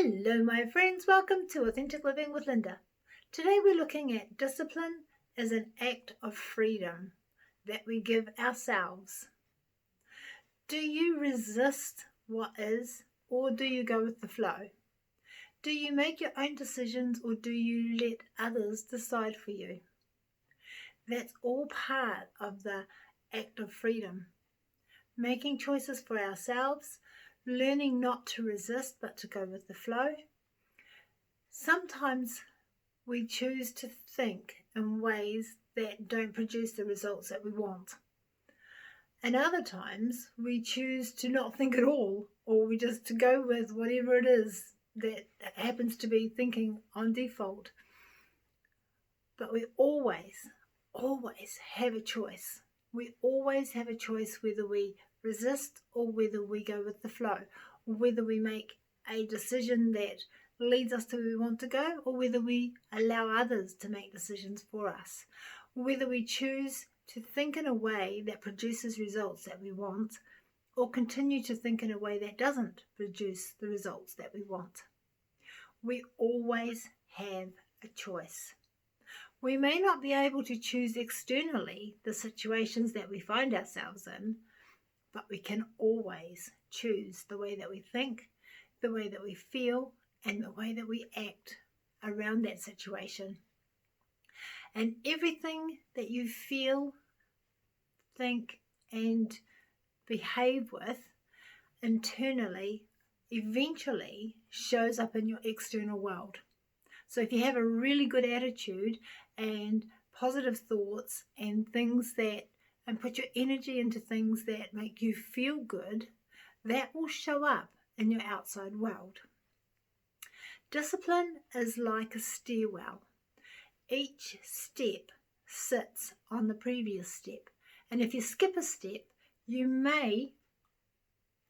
Hello my friends, welcome to Authentic Living with Linda. Today we're looking at discipline as an act of freedom that we give ourselves. Do you resist what is, or do you go with the flow? Do you make your own decisions, or do you let others decide for you? That's all part of the act of freedom. Making choices for ourselves, learning not to resist but to go with the flow. Sometimes we choose to think in ways that don't produce the results that we want. And other times we choose to not think at all, or we just to go with whatever it is that happens to be thinking on default. But we always have a choice. We always have a choice whether we resist or whether we go with the flow, or whether we make a decision that leads us to where we want to go, or whether we allow others to make decisions for us, whether we choose to think in a way that produces results that we want, or continue to think in a way that doesn't produce the results that we want. We always have a choice. We may not be able to choose externally the situations that we find ourselves in, but we can always choose the way that we think, the way that we feel, and the way that we act around that situation. And everything that you feel, think, and behave with internally eventually shows up in your external world. So if you have a really good attitude and positive thoughts and things that and put your energy into things that make you feel good, that will show up in your outside world. Discipline is like a stairwell. Each step sits on the previous step. And if you skip a step, you may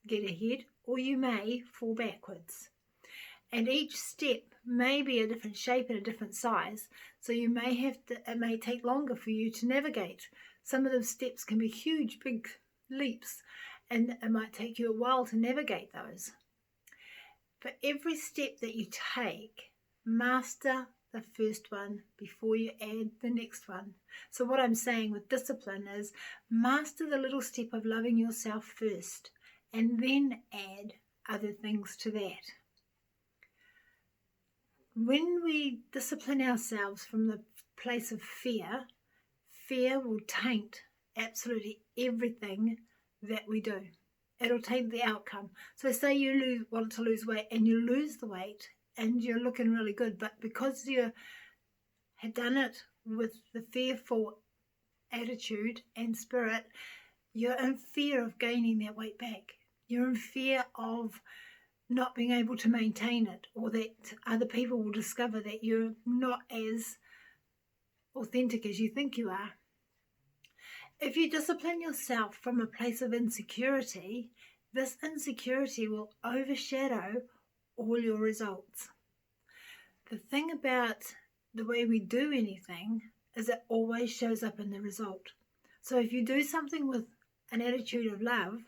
get ahead or you may fall backwards. And each step may be a different shape and a different size, so it may take longer for you to navigate. Some of the steps can be huge, big leaps, and it might take you a while to navigate those. For every step that you take, master the first one before you add the next one. So what I'm saying with discipline is master the little step of loving yourself first, and then add other things to that. When we discipline ourselves from the place of fear, fear will taint absolutely everything that we do. It'll taint the outcome. So say you want to lose weight and you lose the weight and you're looking really good, but because you had done it with the fearful attitude and spirit, you're in fear of gaining that weight back. You're in fear of not being able to maintain it, or that other people will discover that you're not as authentic as you think you are. If you discipline yourself from a place of insecurity, this insecurity will overshadow all your results. The thing about the way we do anything is it always shows up in the result. So if you do something with an attitude of love,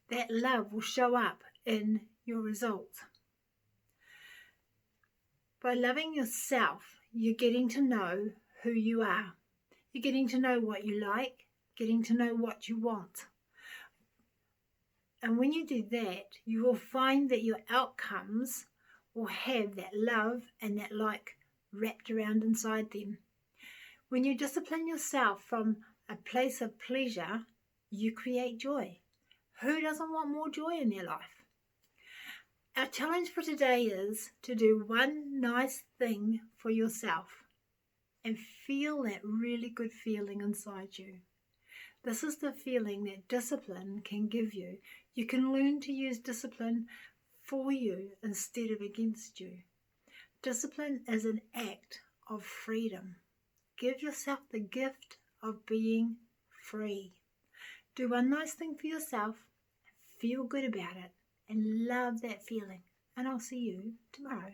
that love will show up in your results. By loving yourself, you're getting to know who you are. You're getting to know what you like, getting to know what you want. And when you do that, you will find that your outcomes will have that love and that like wrapped around inside them. When you discipline yourself from a place of pleasure, you create joy. Who doesn't want more joy in their life? Our challenge for today is to do one nice thing for yourself and feel that really good feeling inside you. This is the feeling that discipline can give you. You can learn to use discipline for you instead of against you. Discipline is an act of freedom. Give yourself the gift of being free. Do one nice thing for yourself, feel good about it, and love that feeling. And I'll see you tomorrow.